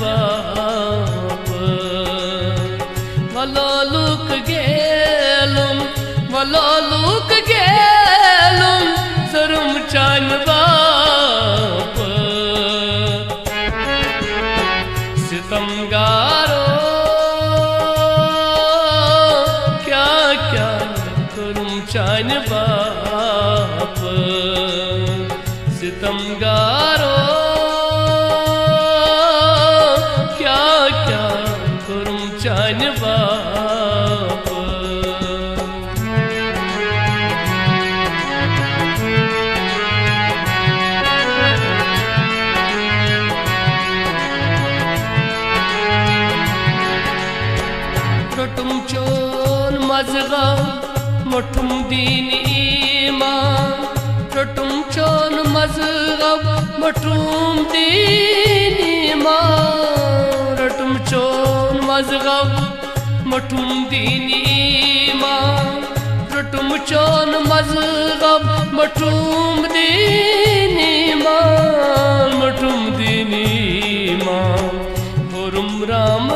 बाप वलोलुक गेलुम वलोलुक गेलुम जरुम चान बाप सितमगारो क्या क्या करूं चान बाप सितमगारो क्या क्या करूं चान बाप रोटुम चोन मजगा मोठुम दीन ईमान रोटुम चोन मजगा मोठुम दीन ईमान रोटुम चोन मजगा मोठुम दीन ईमान रोटुम चोन मजगा मोठुम दीन ईमान मोठुम दीन ईमान होरुम राम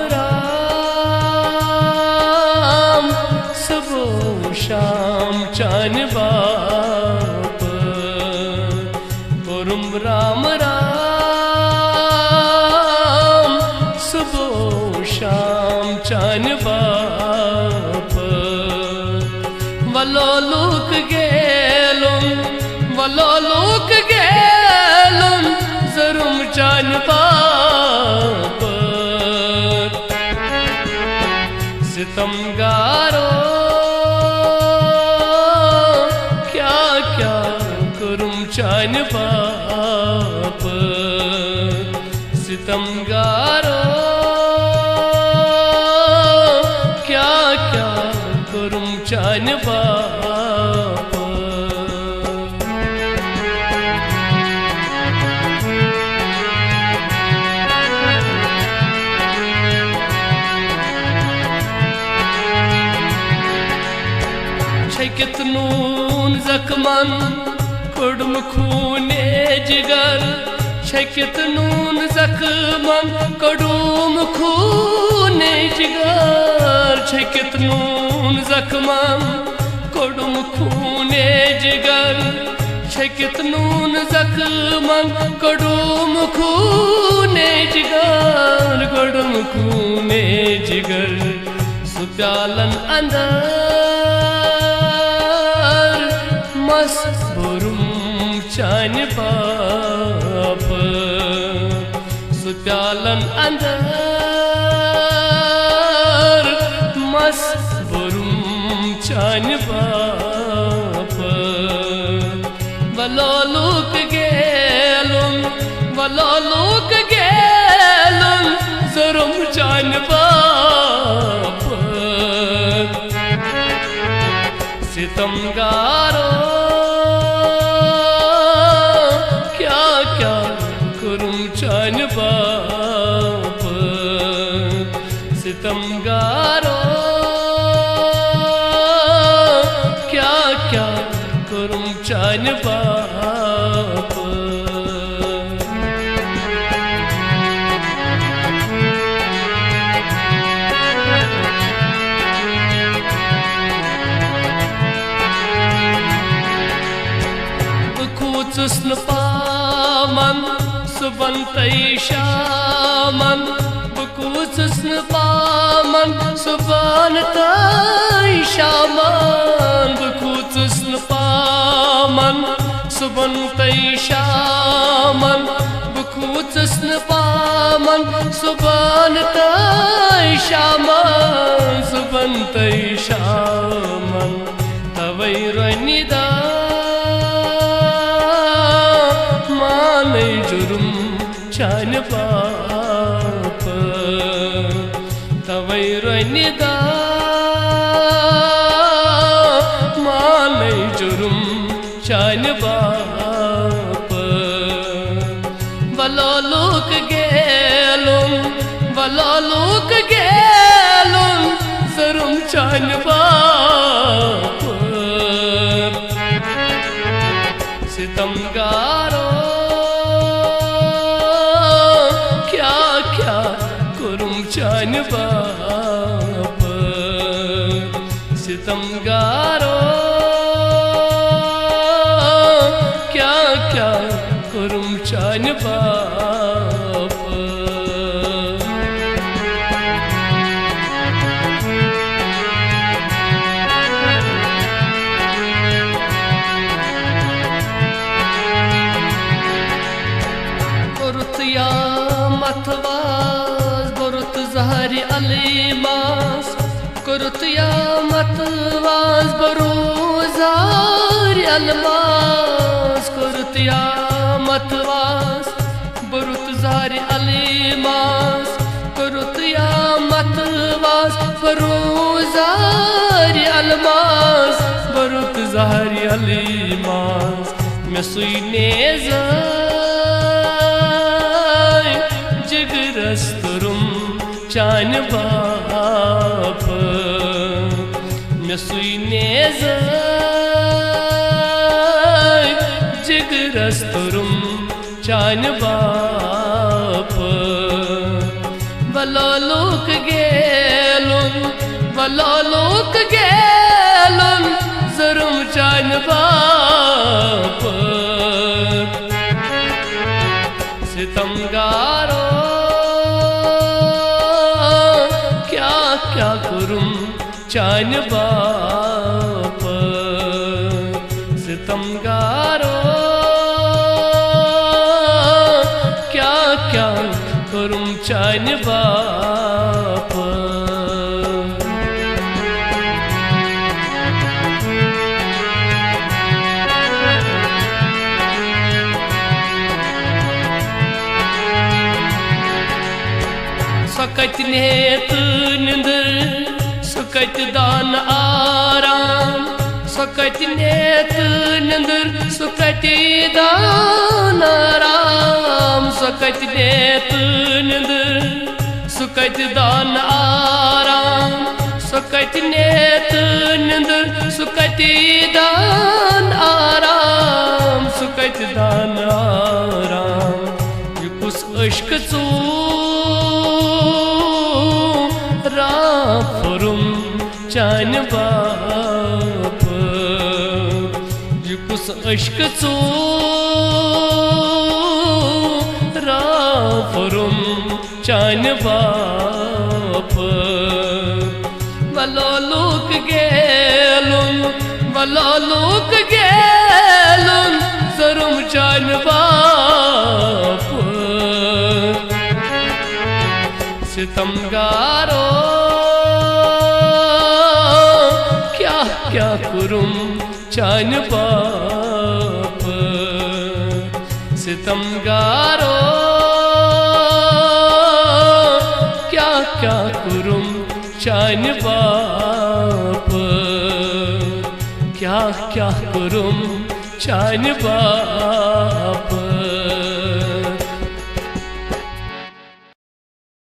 शाम चान बाप पुरुम राम राम सुबह शाम चान बाप वलोलुक गेलुम वलोलुक गेलुम जरुम चान बाप सितमगारो चान बाप सितमगारो क्या क्या करूं चान बाप छकित नून जख्मन कुडम खूने जिगर छकित नून जख्मन कुडम खूने जिगर छकित नून जख्मन कुडम खूने जिगर छकित नून जख्मन कुडम खूने जिगर कुडम खूने जिगर सुप्यालन अंदर मस्त बुरुम चान बाप सुप्यालन अंदर मस्त बुरुम चान बाप वलोलुक गेलुम वलोलुक गेलुम जरुम चान बाप सितमगारो चान बाप सितमगारो क्या क्या करूं चान बाप खूचुस्न पामन सुबंतई शामन बुकुचुस्न पामन सुबंतई शामन बुकुचुस्न पामन सुबंतई शामन बुकुचुस्न पामन सुबंतई शामन सुबंतई शामन तवै रनिदा मानै जुरुम चान बाप तवै रनिदा मानै जुरुम चान बाप वलोलुक गेलुम वलोलुक गेलुम जरुम चान बाप सितमगारो क्या क्या चान बाप सितमगारो क्या क्या करूं चान बाप या मतवास बरुत जहरी अलीमास कुरुत या मतवास बरु जहरी अलमास कुरुत या मतवास बरुत जहरी अलीमास कुरुत या मतवास बरु जहरी अलमास बरुत जहरी अलीमास में सुईने जिगरस्तुरुम चान बाप में सुईने जिगरस्तुरुम चान बाप बलोलुक गेलुन जरुम चान बाप सितमगारो क्या करूं चान बाप सितमगारो क्या क्या करूं चान बाप सकत नेत निंदर सकत दान आराम सकत नेत निंदर सकत दान आराम सकत नेत निंदर सकत दान आराम सकत नेत निंदर सकत दान आराम सकत दान आराम ये कुछ अश्क राफरुम चान बाप युकुस अश्क राफरुम चान बाप बलोलुक गेलुन जरुम चान बाप सितमगारो क्या करूं चान बाप सितमगारो क्या करूं चान बाप क्या करूं चान बाप